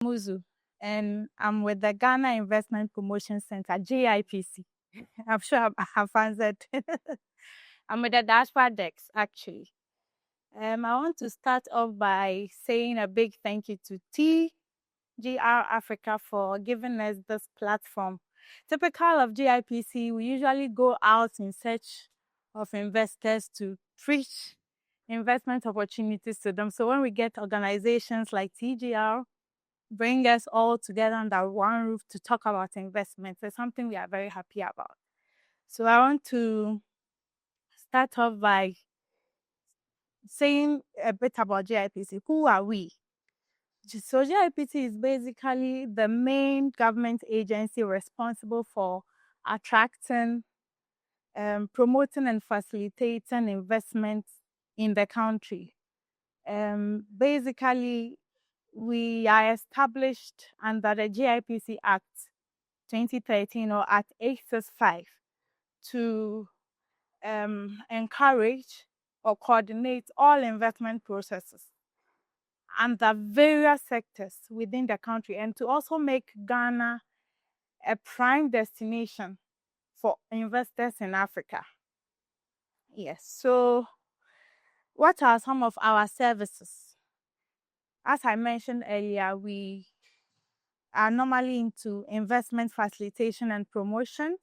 Muzu, and I'm with the Ghana Investment Promotion Center, GIPC. I'm sure I have answered. I'm with the diaspora desk, actually. I want to start off by saying a big thank you to TGR Africa for giving us this platform. Typical of GIPC, we usually go out in search of investors to preach investment opportunities to them. So when we get organizations like TGR, bring us all together under one roof to talk about investments, it's something we are very happy about. So I want to start off by saying a bit about GIPC. Who are we? So GIPC is basically the main government agency responsible for attracting, promoting and facilitating investments in the country. Basically, we are established under the GIPC Act 2013 or Act 865 to encourage or coordinate all investment processes under various sectors within the country, and to also make Ghana a prime destination for investors in Africa. Yes, so what are some of our services? As I mentioned earlier, we are normally into investment facilitation and promotion.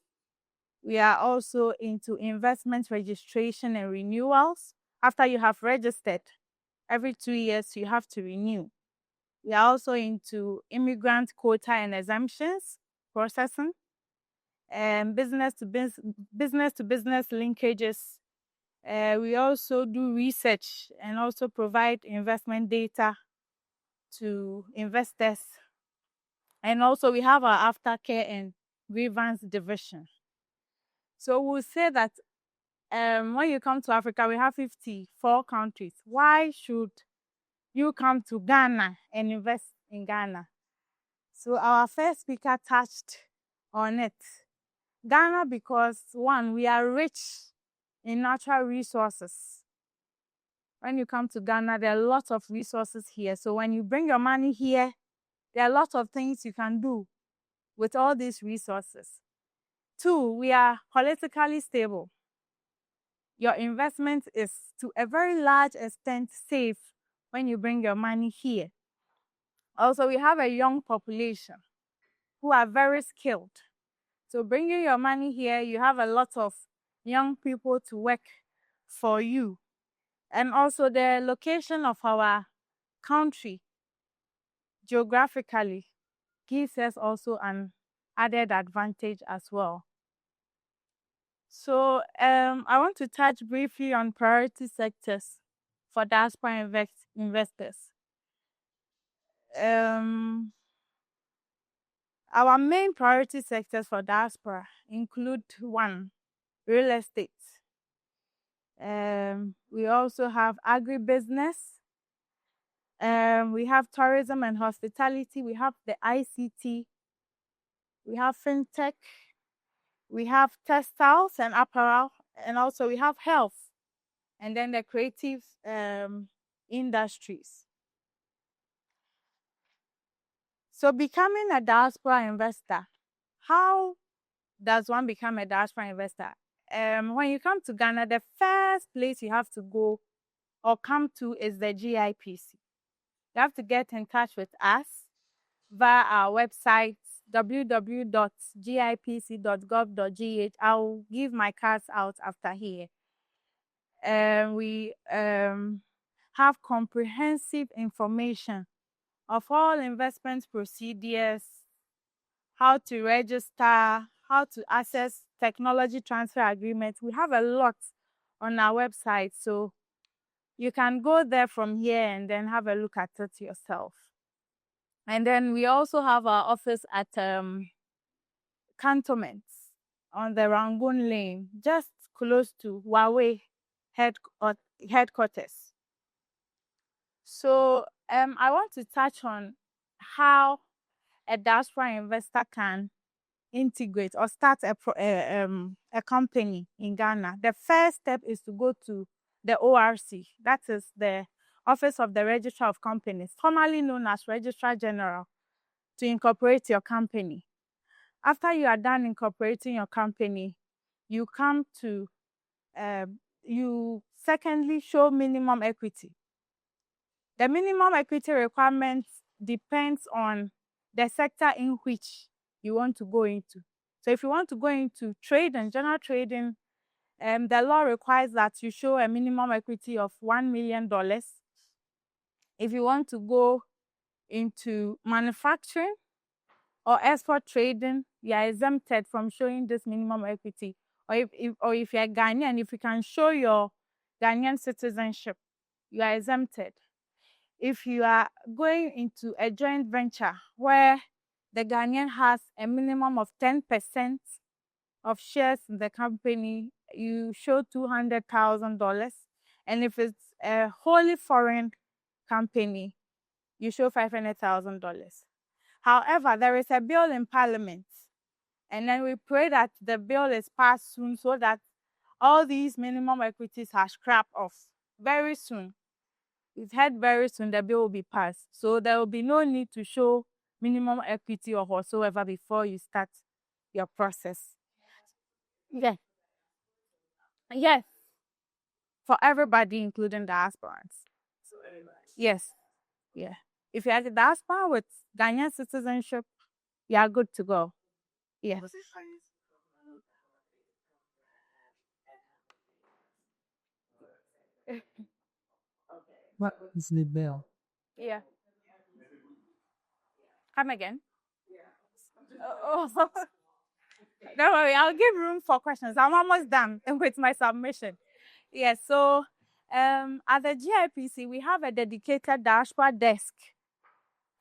We are also into investment registration and renewals. After you have registered, every 2 years you have to renew. We are also into immigrant quota and exemptions processing, and business to business linkages. We also do research and also provide investment data to investors. And also we have our aftercare and grievance division. So we'll say that when you come to Africa, we have 54 countries. Why should you come to Ghana and invest in Ghana? So our first speaker touched on it. Ghana, because one, we are rich in natural resources. When you come to Ghana, there are lots of resources here. So when you bring your money here, there are lots of things you can do with all these resources. Two, we are politically stable. Your investment is to a very large extent safe when you bring your money here. Also, we have a young population who are very skilled. So bringing your money here, you have a lot of young people to work for you. And also the location of our country geographically gives us also an added advantage as well. So I want to touch briefly on priority sectors for diaspora investors. Our main priority sectors for diaspora include one, real estate. We also have agribusiness. We have tourism and hospitality. We have the ICT. We have fintech. We have textiles and apparel. And also we have health. And then the creative industries. So becoming a diaspora investor, how does one become a diaspora investor? When you come to Ghana, the first place you have to go or come to is the GIPC. You have to get in touch with us via our website, www.gipc.gov.gh. I'll give my cards out after here. We have comprehensive information of all investment procedures, how to register, how to access technology transfer agreements. We have a lot on our website, so you can go there from here and then have a look at it yourself. And then we also have our office at Cantonments on the Rangoon Lane, just close to Huawei headquarters. So I want to touch on how a diaspora investor can integrate or start a company in Ghana. The first step is to go to the ORC, that is the Office of the Registrar of Companies, formerly known as Registrar General. to incorporate your company. After you are done incorporating your company, you come to, you secondly show minimum equity. The minimum equity requirement depends on the sector in which you want to go into. So if you want to go into trading, general trading, the law requires that you show a minimum equity of $1 million. If you want to go into manufacturing or export trading, you are exempted from showing this minimum equity. Or if you're Ghanaian, if you can show your Ghanaian citizenship, you are exempted. If you are going into a joint venture where the Ghanaian has a minimum of 10% of shares in the company, you show $200,000. And if it's a wholly foreign company, you show $500,000. However, there is a bill in Parliament, and then we pray that the bill is passed soon so that all these minimum equities are scrapped off very soon. It's heard very soon the bill will be passed. So there will be no need to show minimum equity or whatsoever before you start your process. Yes. Yes. For everybody, including diasporans. Yes. Yeah. If you are the diaspora with Ghanaian citizenship, you are good to go. Yeah. What is the bill? Yeah. Come again. Oh, don't worry, I'll give room for questions. I'm almost done with my submission. Yes, so at the GIPC, we have a dedicated diaspora desk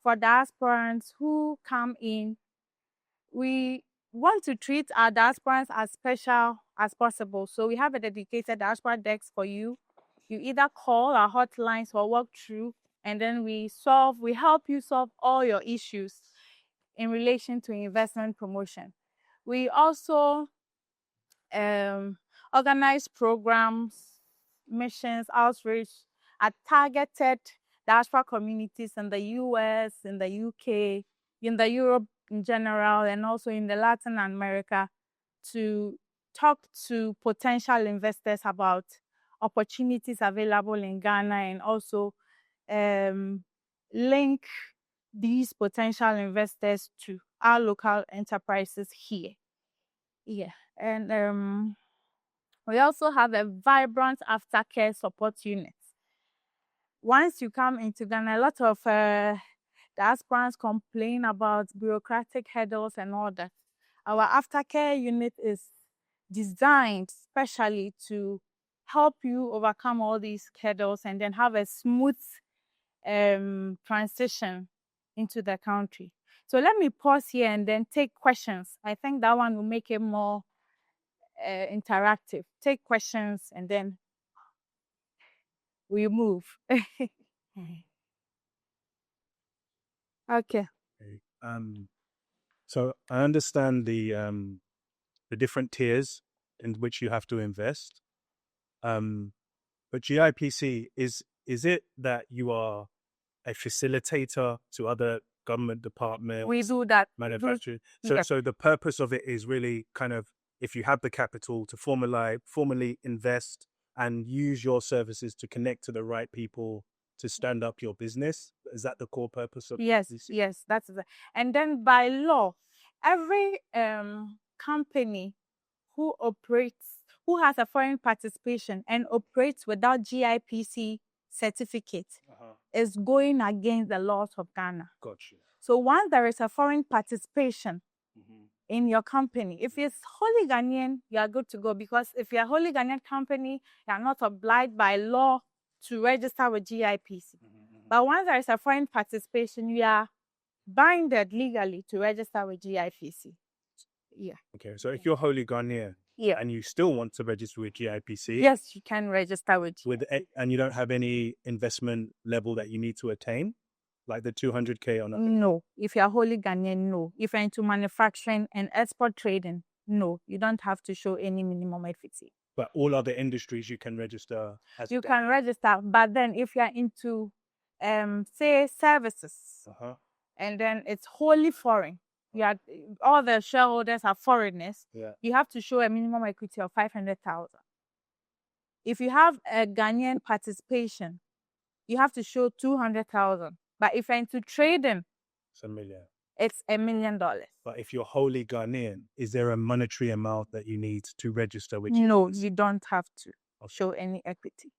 for diasporans who come in. We want to treat our diasporans as special as possible. So we have a dedicated diaspora desk for you. You either call our hotlines or walk through, and then we help you solve all your issues in relation to investment promotion. We also organize programs, missions, outreach at targeted diaspora communities in the US, in the UK, in the Europe in general, and also in the Latin America to talk to potential investors about opportunities available in Ghana, and also link these potential investors to our local enterprises here. Yeah, and we also have a vibrant aftercare support unit. Once you come into Ghana, a lot of diasporans complain about bureaucratic hurdles and all that. Our aftercare unit is designed specially to help you overcome all these hurdles and then have a smooth transition into the country. So let me pause here and then take questions. I think that one will make it more interactive. Take questions and then we move. Okay. So I understand the different tiers in which you have to invest. But GIPC, is it that you are a facilitator to other government departments? We do that. Manufacturing. So the purpose of it is really kind of, if you have the capital to formally invest and use your services to connect to the right people to stand up your business. Is that the core purpose of Yes, this? yes, that's it. And then by law, every company who has a foreign participation and operates without GIPC certificate is going against the laws of Ghana. Gotcha. So once there is a foreign participation in your company, if it's wholly Ghanaian, you are good to go, because if you're a wholly Ghanaian company, you are not obliged by law to register with GIPC. But once there is a foreign participation, you are binded legally to register with GIPC. Yeah. Okay, so if you're wholly Ghanaian, and you still want to register with GIPC, yes, you can register with and you don't have any investment level that you need to attain, like the 200K or nothing? No. If you're wholly Ghanaian, no. If you're into manufacturing and export trading, no. You don't have to show any minimum equity. But all other industries you can register as you can register, but then if you're into say services, and then it's wholly foreign. All the shareholders are foreigners. Yeah. You have to show a minimum equity of 500,000. If you have a Ghanaian participation, you have to show 200,000. But if you're into trading, It's $1 million. it's $1 million. But if you're wholly Ghanaian, is there a monetary amount that you need to register? Which No, is- you don't have to show any equity.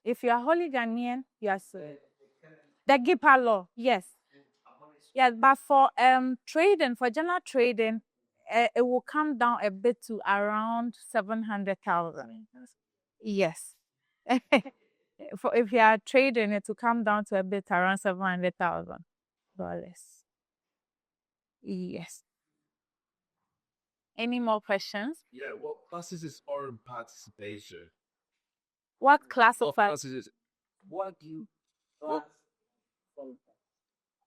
If you are wholly Ghanaian, you are the GIPA law, yes. Yeah, but for trading, for general trading, it will come down a bit to around 700,000. Yes. If you are trading, it will come down to a bit around $700,000. Yes. Any more questions? Yeah, what classes is foreign participation? What class What of classes is what do you what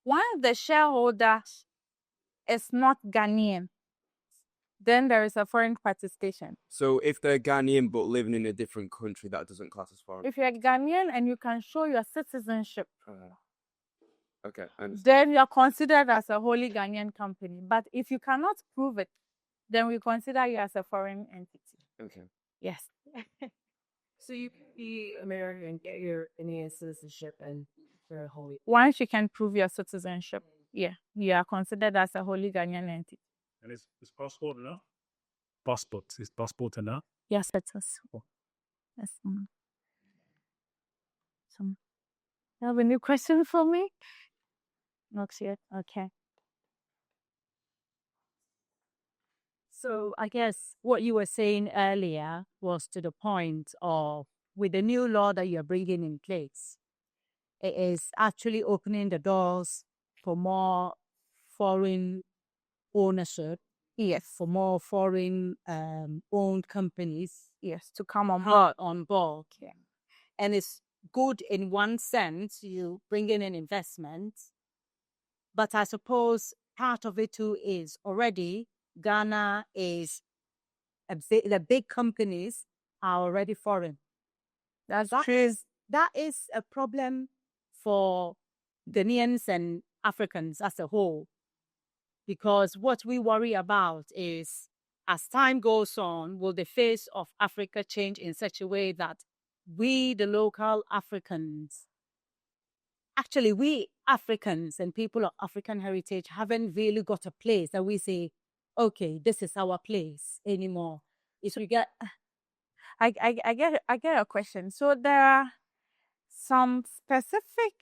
once the shareholder is not Ghanaian, then there is a foreign participation. So if they're Ghanaian but living in a different country, that doesn't class as foreign. If you're Ghanaian and you can show your citizenship, Okay, I understand. then you're considered as a wholly Ghanaian company. But if you cannot prove it, then we consider you as a foreign entity. Okay. Yes. So you can be American, get your Indian citizenship, and you're a wholly. Once you can prove your citizenship, yeah, you are considered as a wholly Ghanaian entity. And is passport enough? Passport. Is passport enough? Yes, it is. Yes. You have any question for me? Not yet. Okay. So I guess what you were saying earlier was to the point of with the new law that you're bringing in place, it is actually opening the doors for more foreign ownership, Yes. for more foreign owned companies Yes. To come on board. on board. Yeah. And it's good in one sense, you bring in an investment, but I suppose part of it too is already Ghana is the big companies are already foreign. That's That true. That is a problem for Ghanaians and Africans as a whole, because what we worry about is as time goes on, will the face of Africa change in such a way that we, the local Africans, actually we Africans and people of African heritage haven't really got a place that we say, okay, this is our place anymore. It's we get I get a question. So there are some specific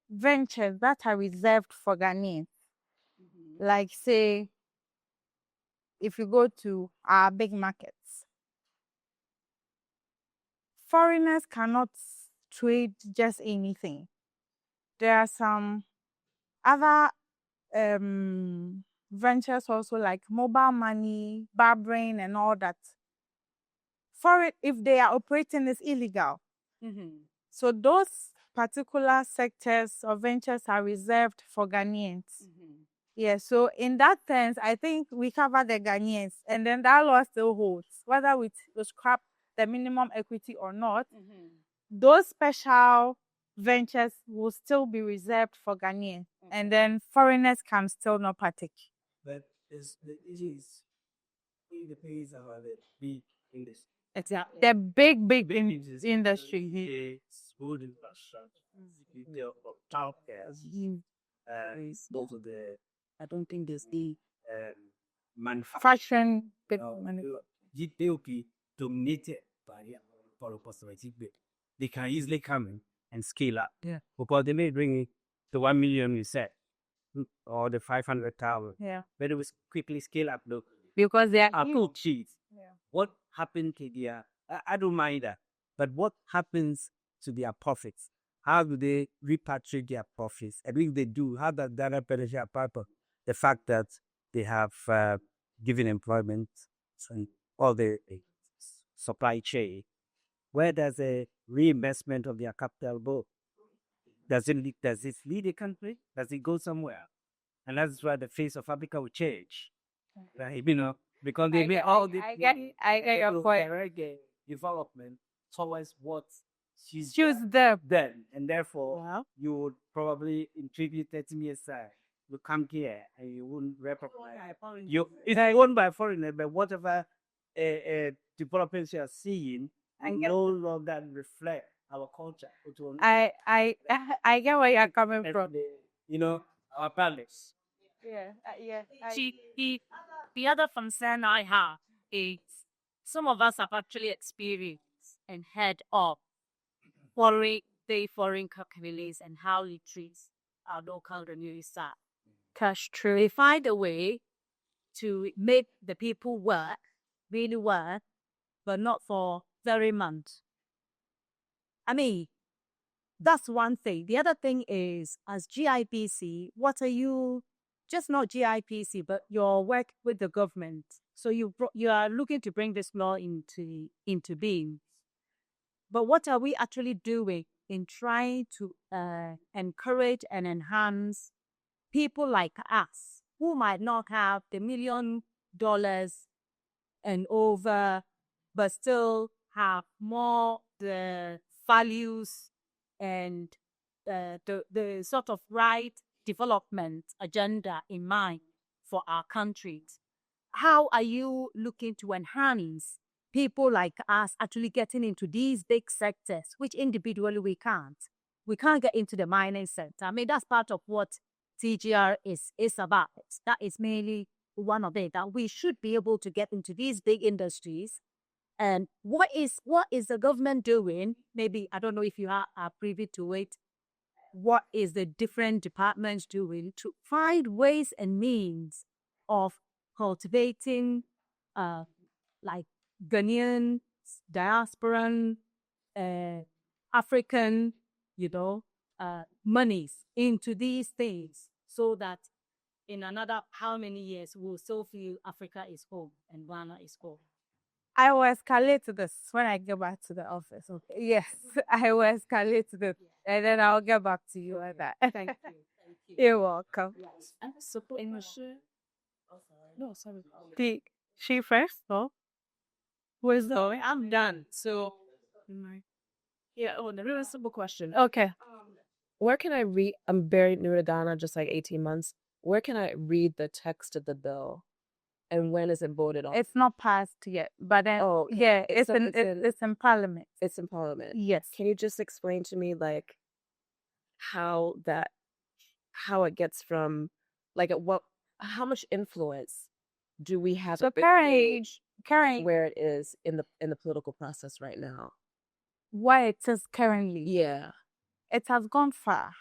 ventures that are reserved for Ghanaians. Like say, if you go to our big markets, foreigners cannot trade just anything. There are some other ventures also like mobile money, barbering and all that. Foreign, if they are operating, is illegal. So those particular sectors or ventures are reserved for Ghanaians. Yeah, so in that sense, I think we cover the Ghanaians, and then that law still holds. Whether we scrap the minimum equity or not, those special ventures will still be reserved for Ghanaians, and then foreigners can still not partake. But is the issue is the pays are the big industry. Exactly. The big industry. Food infrastructure, top gas, those are the. I don't think there's the manufacturing. Fashion. GPOP dominated by for possibility. They can easily come in and scale up. Yeah. Because they may bring it to 1 million, you said, or the 500,000. Yeah. But it was quickly scale up though. Because they are Apple cheese. Yeah. What happened to their? I don't mind that, but what happens to their profits? How do they repatriate their profits? And if they do, how does that benefit apart from the fact that they have given employment and all the supply chain? Where does the reinvestment of their capital go? Does it lead the country? Does it go somewhere? And that's why the face of Africa will change. Right? Because they may all I get your point. development towards what choose them. then, and therefore Wow. you would probably in 20, 30 years time you come here and you wouldn't recognize it's owned by foreigners, but whatever developments you are seeing And no longer reflect our culture. It will I get where you're coming from. you know, our palace. Yeah, yeah. The other concern I have is some of us have actually experienced and heard of foreign companies and how it treats our local community staff. Cash true. They find a way to make the people work, really work, but not for very months. I mean, that's one thing. The other thing is, as GIPC, what are you, just not GIPC, but your work with the government. So you are looking to bring this law into being. But what are we actually doing in trying to encourage and enhance people like us who might not have the $1 million and over, but still have more the values and the sort of right development agenda in mind for our countries? How are you looking to enhance people like us actually getting into these big sectors, which individually we can't? We can't get into the mining sector. I mean, that's part of what TGR is about. That is mainly one of it, that we should be able to get into these big industries. And what is the government doing? Maybe, I don't know if you are privy to it. What is the different departments doing to find ways and means of cultivating like Ghanaian, diasporan, African, monies into these things, so that in another how many years we'll still feel Africa is home and Ghana is home? I will escalate this when I get back to the office. Okay. Yes, I will escalate this, and then I'll get back to you on that. Thank you. Thank you. You're welcome. No, sorry. She first, or where's the? I'm done. So, yeah. Oh, the really simple question. Okay. Where can I read? I'm very new to Ghana, just like 18 months. Where can I read the text of the bill, and when is it voted on? It's not passed yet, but then yeah, it's in Parliament. It's in Parliament. Yes. Can you just explain to me like how it gets from how much influence do we have? So currently, where it is in the political process right now? Where it is currently, Yeah. it has gone far.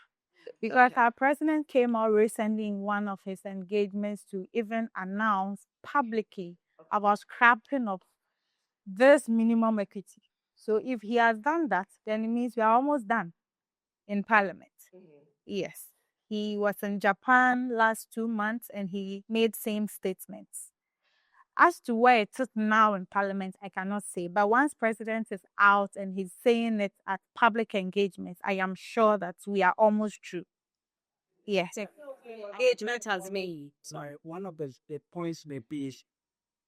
Because our president came out recently in one of his engagements to even announce publicly about scrapping of this minimum equity. So if he has done that, then it means we are almost done in Parliament. Mm-hmm. Yes. He was in Japan last 2 months and he made same statements. As to where it is now in Parliament, I cannot say. But once President is out and he's saying it at public engagements, I am sure that we are almost through. Yes. Engagement has made. Sorry, one of the points may be is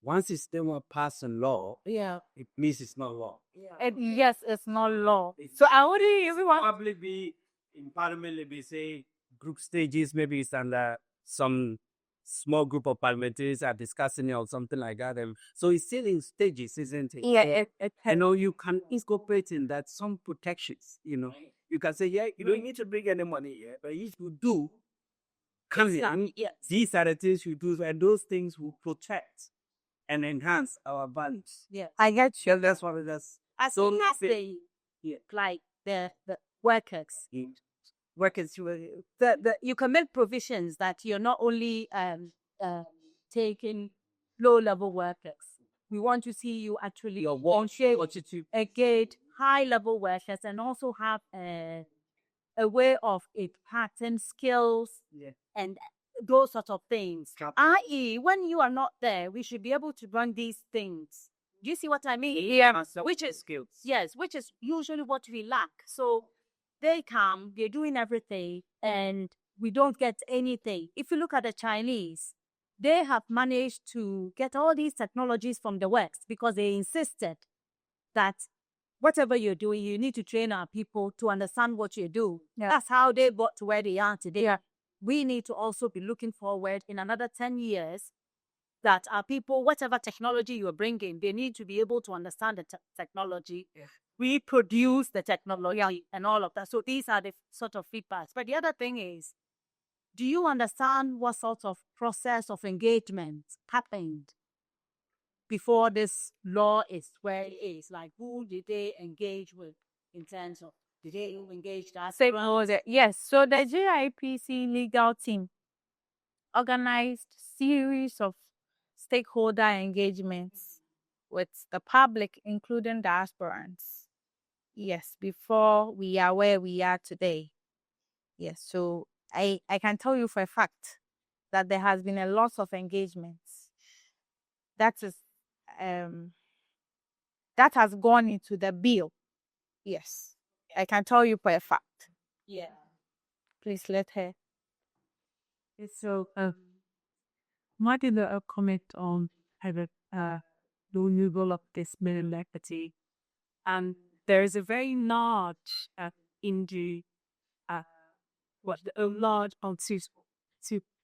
once it's still passed a law, Yeah. it means it's not law. Yes, it's not law. So I wouldn't even want Probably be in Parliament, maybe say group stages, maybe it's under some small group of parliamentarians are discussing it or something like that. So it's still in stages, isn't it? Yeah, you can incorporate in that some protections, You can say, yeah, you don't need to bring any money here, but if you do, these are the things you do, and those things will protect and enhance our values. Yeah. I get you. Yeah, that's what it does. As So soon as nothing- like the workers, you can make provisions that you're not only taking low-level workers. We want to see you actually engage high-level workers and also have a way of imparting skills and those sort of things. I.e., when you are not there, we should be able to run these things. Do you see what I mean? Yeah. Which is skills. Yes, which is usually what we lack. So they come, they're doing everything, and we don't get anything. If you look at the Chinese, they have managed to get all these technologies from the West because they insisted that whatever you're doing, you need to train our people to understand what you do. Yeah. That's how they got to where they are today. Yeah. We need to also be looking forward in another 10 years that our people, whatever technology you're bringing, they need to be able to understand the technology, reproduce the technology, and all of that. So these are the sort of feedbacks. But the other thing is, do you understand what sort of process of engagement happened before this law is where it is? Like, who did they engage with in terms of, did they engage that? Yes. So the GIPC legal team organized series of stakeholder engagements with the public, including diasporans. Yes, before we are where we are today. Yes, so I can tell you for a fact that there has been a lot of engagements. That is that has gone into the bill. Yes, I can tell you for a fact. Yeah. Please let her. So, might be a comment on the removal of this minimum equity. There is a very large Indian, a large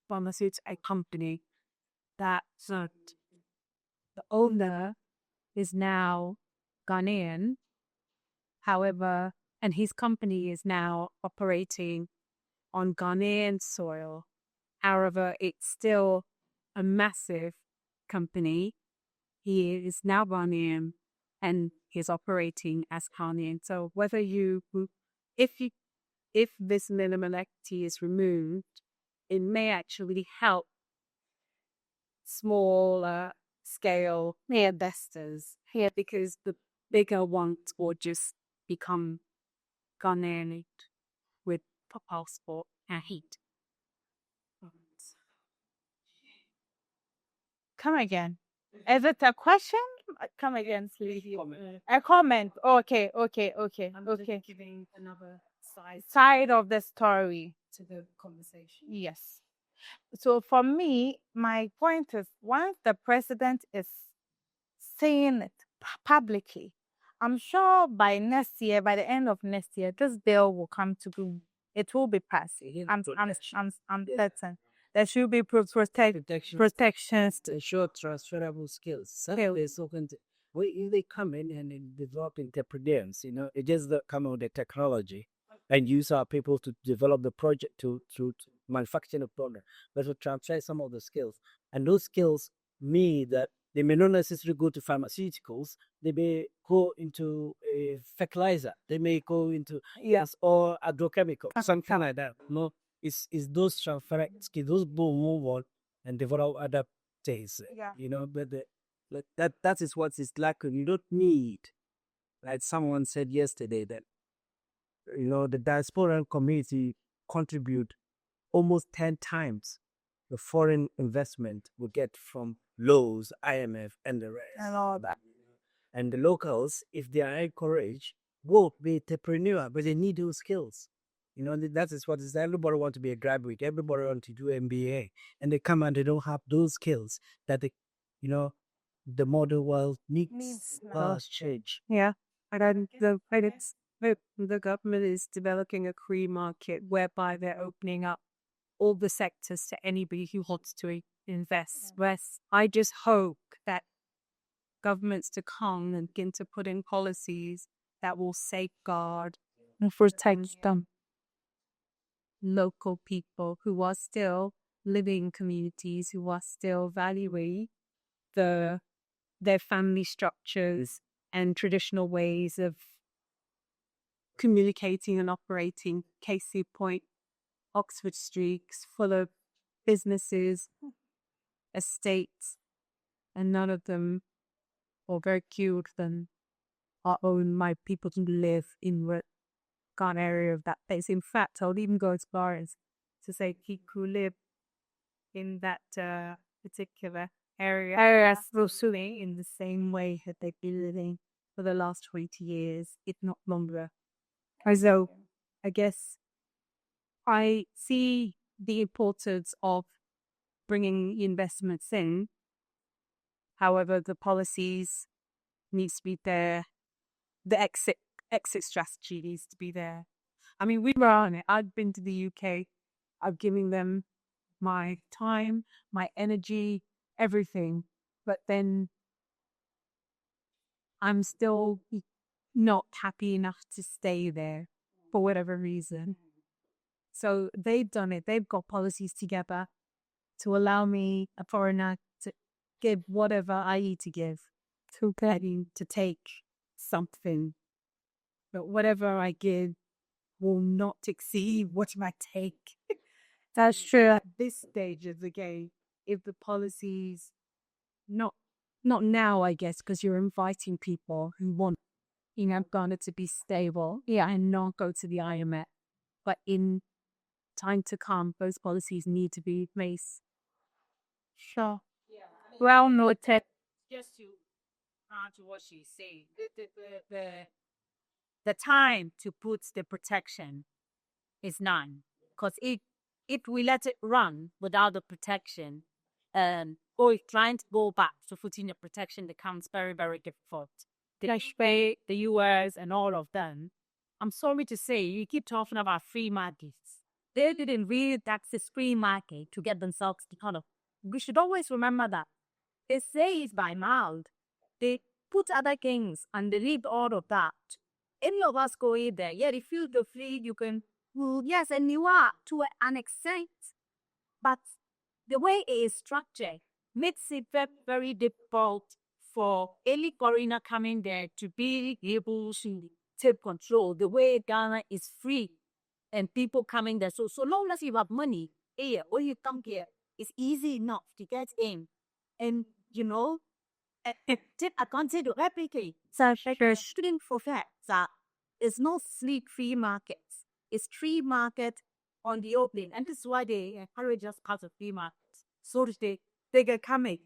pharmaceutical company that the owner is now Ghanaian. However, and his company is now operating on Ghanaian soil. However, it's still a massive company. He is now Ghanaian and he's operating as Ghanaian. So whether if this minimum equity is removed, it may actually help smaller scale investors here, because the bigger ones will just become Ghanaian with passport and heat. Come again. Is it a question? Come again, please. A comment. Okay. I'm Okay. just giving another Side of the story. to the conversation. Yes. So for me, my point is, once the president is saying it publicly, I'm sure by next year, by the end of next year, this bill will come to be. It will be passed. I'm certain. There should be protections. To ensure transferable skills. When they come in and they develop entrepreneurs, it just come with the technology and use our people to develop the project to manufacture the product, but to transfer some of the skills. And those skills mean that they may not necessarily go to pharmaceuticals. They may go into a fertilizer. They may go into or agrochemical, something like that. It's those transfer skills, those will move on and develop other things. But that is what is lacking. You don't need, like someone said yesterday, that the diasporan community contribute almost 10 times the foreign investment we get from Lowe's, IMF, and the rest. And all that. And the locals, if they are encouraged, will be entrepreneur, but they need those skills. That is what is. Everybody want to be a graduate. Everybody want to do MBA, and they come and they don't have those skills that the modern world needs change. Yeah, and then the government is developing a free market whereby they're opening up all the sectors to anybody who wants to invest. Whereas I just hope that governments to come and begin to put in policies that will safeguard And protect them. local people who are still living in communities, who are still valuing their family structures and traditional ways of communicating and operating. Case in point, Oxford Street's full of businesses, estates, and none of them, or very few of them, are owned by people who live in the Ghana area of that place. In fact, I would even go as far as to say people who live in that particular area still living in the same way that they've been living for the last 20 years, if not longer. So I guess I see the importance of bringing investments in. However, the policies needs to be there the exit strategy needs to be there. I mean, we were on it. I've been to the UK. I've given them my time, my energy, everything. But then I'm still not happy enough to stay there for whatever reason. So they've done it. They've got policies together to allow me, a foreigner, to give whatever I need to give to take something. But whatever I give will not exceed what I take. That's true. At this stage of the game, if the policies, not now, I guess, because you're inviting people who want, Ghana to be stable, and not go to the IMF. But in time to come, those policies need to be in place. Sure. Well noted. Just to add to what she's saying, the time to put the protection is none. Because if we let it run without the protection, or trying to go back to putting the protection becomes very, very difficult. The US and all of them, I'm sorry to say, you keep talking about free markets. They didn't really access free market to get themselves economy. We should always remember that. They say it's by mouth. They put other things and they leave all of that. Any of us go in there, you feel the free, you can, well, yes, and you are to an extent. But the way it is structured makes it very, very difficult for any foreigner coming there to be able to take control. The way Ghana is free and people coming there. So long as you have money here, when you come here, it's easy enough to get in. And, take advantage of everything. So there shouldn't forget that it's not sleep free markets. It's free market on the opening. And this is why they encourage us part of free markets. So that they can come in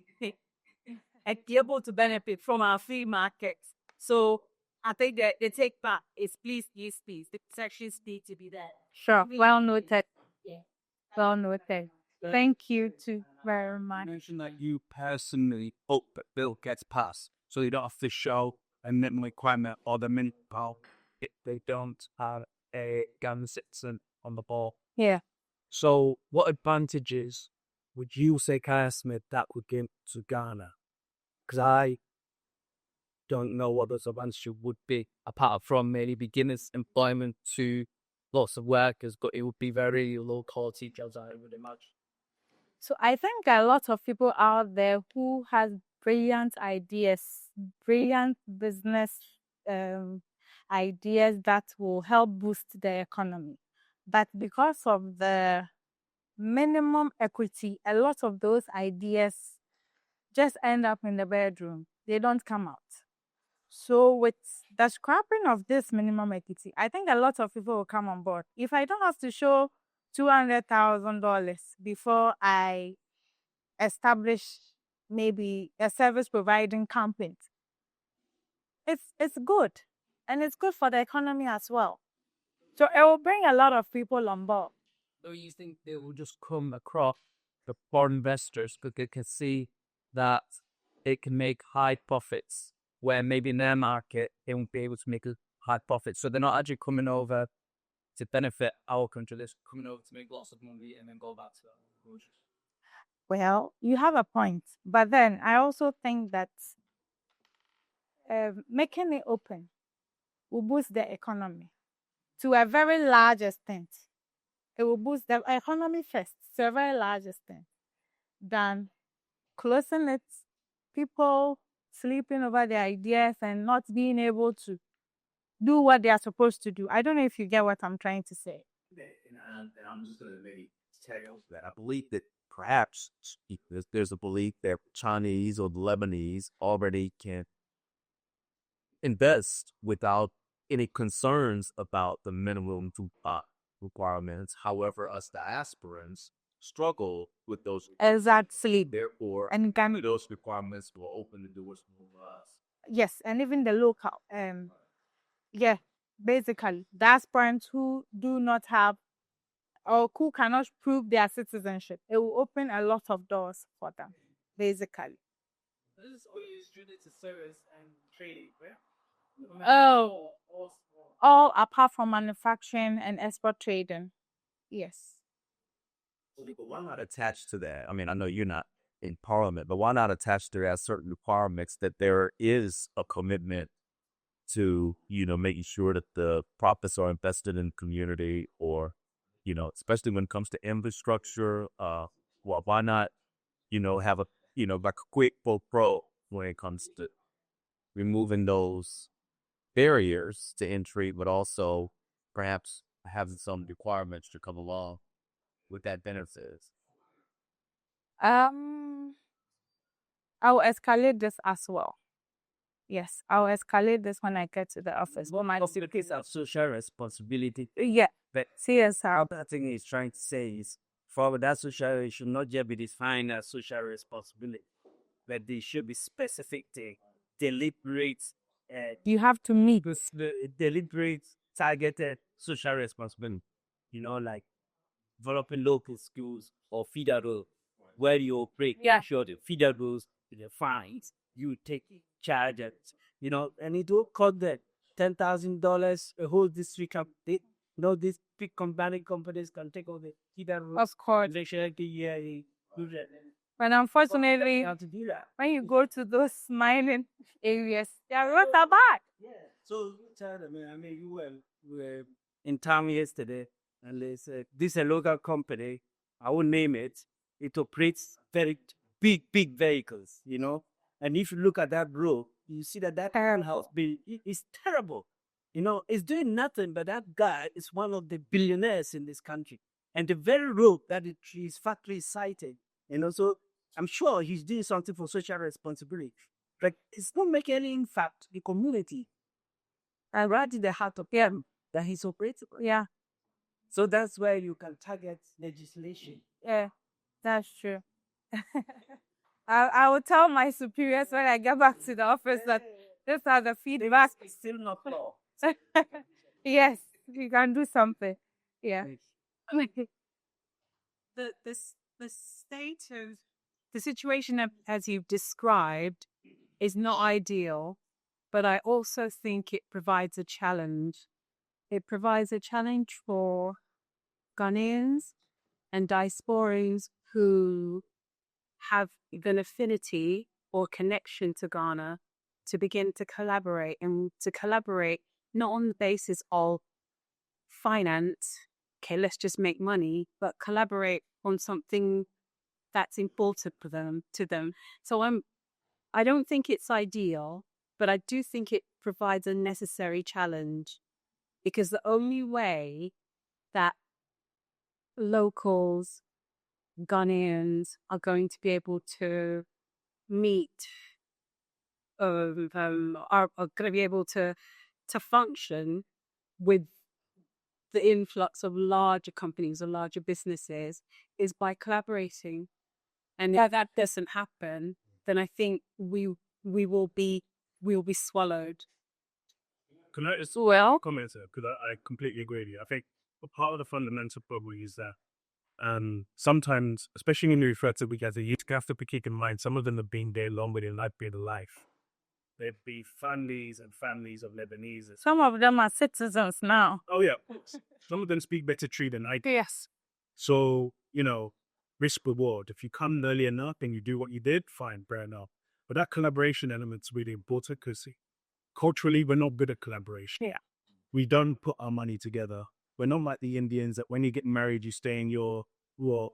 and be able to benefit from our free markets. So I think that they take back is please. The protections need to be there. Sure. Well noted. Yeah. Well noted. Thank you too very You much. mentioned that you personally hope that bill gets passed, so you don't have to show a minimum requirement or the minimum power if they don't have a Ghana citizen on the ball. Yeah. So, what advantages would you say, Kaya Smith, that would give to Ghana? Because I don't know what those advantages would be, apart from maybe beginners' employment to lots of workers, but it would be very low quality jobs, I would imagine. So I think a lot of people out there who has brilliant ideas, brilliant business ideas that will help boost the economy. But because of the minimum equity, a lot of those ideas just end up in the bedroom. They don't come out. So with the scrapping of this minimum equity, I think a lot of people will come on board. If I don't have to show $200,000 before I establish maybe a service providing company, it's good. And it's good for the economy as well. So it will bring a lot of people on board. So you think they will just come across the foreign investors because they can see that it can make high profits, where maybe in their market they won't be able to make a high profit. So they're not actually coming over to benefit our country. They're coming over to make lots of money and then go back to that country. Well, you have a point. But then I also think that making it open will boost the economy to a very large extent. It will boost the economy first to a very large extent than closing it, people sleeping over their ideas and not being able to do what they are supposed to do. I don't know if you get what I'm trying to say. And I'm just going to maybe tell you that I believe that perhaps there's a belief that Chinese or the Lebanese already can invest without any concerns about the minimum requirements. However, us diasporans struggle with those. Exactly. Therefore, And those requirements will open the doors for us. yes, and even the local, basically, diasporans who do not have or who cannot prove their citizenship, it will open a lot of doors for them, basically. This is all used to service and trading, right? Oh, all apart from manufacturing and export trading. Yes. But why not attach to that? I mean, I know you're not in parliament, but why not attach to that certain requirements that there is a commitment to, making sure that the profits are invested in the community or, especially when it comes to infrastructure, well, why not, have a, like a quick pro when it comes to removing those barriers to entry, but also perhaps having some requirements to come along with that benefits. I'll escalate this as well. Yes, I'll escalate this when I get to the office. What might be the case of social responsibility? Yeah, But CSR. other thing he's trying to say is, for that social, it should not just be defined as social responsibility, but there should be specific, deliberate, You have to meet. deliberate, targeted social responsibility. Like developing local schools or feeder roads where you operate. Yeah. Sure, the feeder roads, the fines, you take charge at, and it will cost them $10,000 a whole district. These big combining companies can take over the feeder roads. Of course. They should do that. But unfortunately, How to do that? when you go to those mining areas, their roads are bad. So tell them, you were in town yesterday, and they said this is a local company. I won't name it. It operates very big vehicles, And if you look at that road, you see that house is terrible. It's doing nothing, but that guy is one of the billionaires in this country. And the very road that his factory is sited, so I'm sure he's doing something for social responsibility. Like, it's not making any impact in the community. And right in the heart of him that he's operating. Yeah, So that's where you can target legislation. yeah, that's true. I will tell my superiors when I get back to the office that these are the feedback. It's still not law. Yes, you can do something. Yeah. The state of the situation as you've described is not ideal, but I also think it provides a challenge. It provides a challenge for Ghanaians and diasporans who have an affinity or connection to Ghana to begin to collaborate, and to collaborate not on the basis of finance, okay, let's just make money, but collaborate on something that's important for them, to them. So I don't think it's ideal, but I do think it provides a necessary challenge, because the only way that locals, Ghanaians, are going to be able to meet, are going to be able to function with the influx of larger companies or larger businesses is by collaborating. And if that doesn't happen, then I think we will be swallowed. Can I just Well, comment there? Because I completely agree with you. I think part of the fundamental problem is that sometimes, especially when you refer to we as a youth, you have to keep in mind some of them have been there longer than I've been alive. There'd be families and families of Lebanese. some of them are citizens now. Oh yeah, some of them speak better Tree than I do. Yes. So risk reward. If you come early enough and you do what you did, fine, fair enough. But that collaboration element's really important because culturally we're not good at collaboration. Yeah. We don't put our money together. We're not like the Indians that when you get married, you stay in your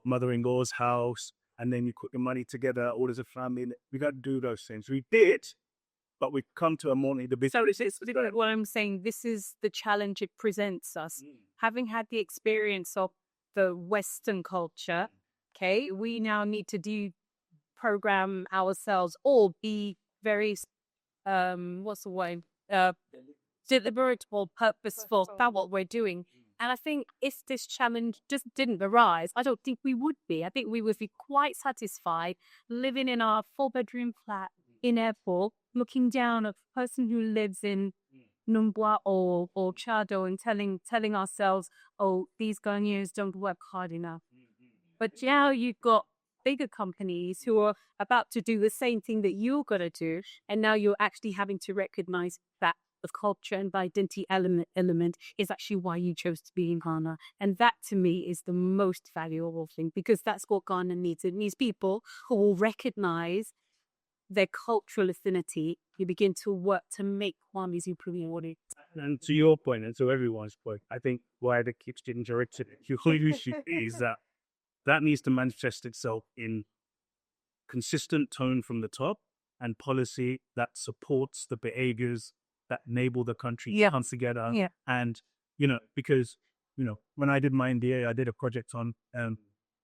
mother-in-law's house and then you put your money together all as a family. We got to do those things. We did, but we come to a morning. So it's what I'm saying. This is the challenge it presents us. Having had the experience of the Western culture, okay, we now need to program ourselves or be very, what's the word? Deliberate or purposeful about what we're doing. And I think if this challenge just didn't arise, I don't think we would be. I think we would be quite satisfied living in our 4-bedroom flat in Airport, looking down at a person who lives in Numbwa or Chado and telling ourselves, oh, these Ghanaians don't work hard enough. But now you've got bigger companies who are about to do the same thing that you're going to do. And now you're actually having to recognize that of culture and identity element is actually why you chose to be in Ghana. And that to me is the most valuable thing, because that's what Ghana needs. It needs people who will recognize their cultural affinity. You begin to work to make Kwame's improving. And to your point, and to everyone's point, I think why the keeps getting directed at you is that needs to manifest itself in consistent tone from the top and policy that supports the behaviors that enable the country to come together. Yeah. And, because, when I did my MBA, I did a project on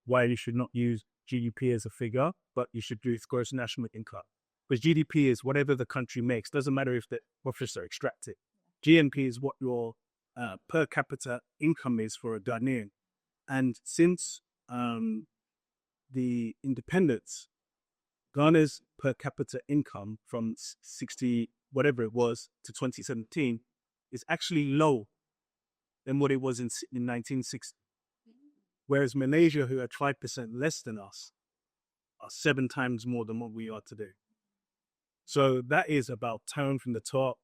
why you should not use GDP as a figure, but you should use gross national income. Because GDP is whatever the country makes. Doesn't matter if the profits are extracted. GNP is what your per capita income is for a Ghanaian. And since the independence, Ghana's per capita income from 60, whatever it was, to 2017 is actually low than what it was in 1960. Whereas Malaysia, who are 5% less than us, are 7 times more than what we are today. So that is about tone from the top.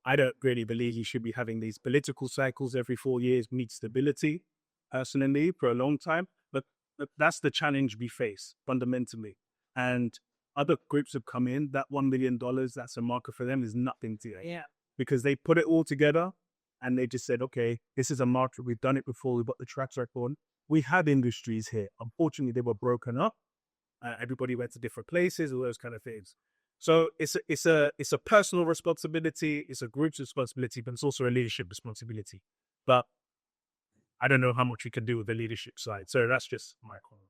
I don't really believe you should be having these political cycles every 4 years, need stability, personally, for a long time. But that's the challenge we face, fundamentally. And other groups have come in, that $1 million, that's a marker for them, is nothing today. Yeah. Because they put it all together and they just said, okay, this is a market, we've done it before, we've got the track record. We have industries here. Unfortunately, they were broken up. Everybody went to different places, all those kind of things. So it's a personal responsibility, it's a group's responsibility, but it's also a leadership responsibility. But I don't know how much we can do with the leadership side. So that's just my comment.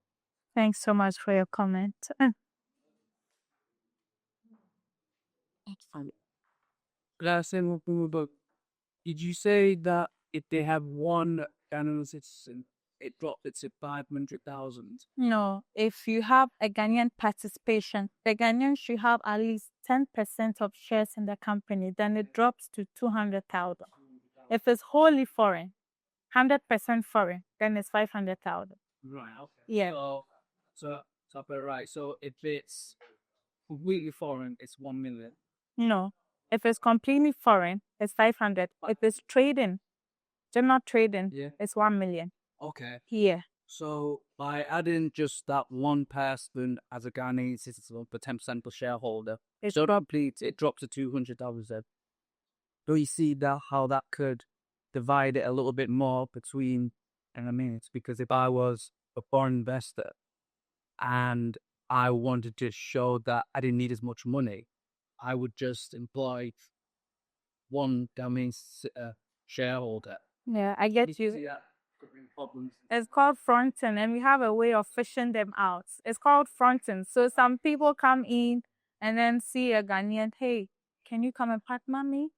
Thanks so much for your comment. Did you say that if they have one Ghanaian citizen, it dropped it to 500,000? No, if you have a Ghanaian participation, the Ghanaian should have at least 10% of shares in the company, then it drops to 200,000. If it's wholly foreign, 100% foreign, then it's 500,000. Right. Okay. Yeah. So right. So if it's completely foreign, it's 1 million. No, if it's completely foreign, it's 500. If it's trading, general trading, Yeah. it's 1 million. Okay. Yeah. So by adding just that one person as a Ghanaian citizen, but 10% per shareholder, It's so it drops to 200,000. Do you see that how that could divide it a little bit more between? And I mean, it's because if I was a foreign investor and I wanted to show that I didn't need as much money, I would just employ one Ghanaian shareholder. Yeah, I get You you. see that could bring problems. It's called fronting, and we have a way of fishing them out. It's called fronting. So some people come in and then see a Ghanaian, hey, can you come and partner me?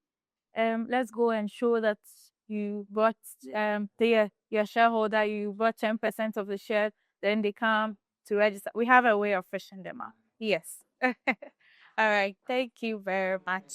Let's go and show that you bought your shareholder, you bought 10% of the share, then they come to register. We have a way of fishing them out. Yes. All right. Thank you very much.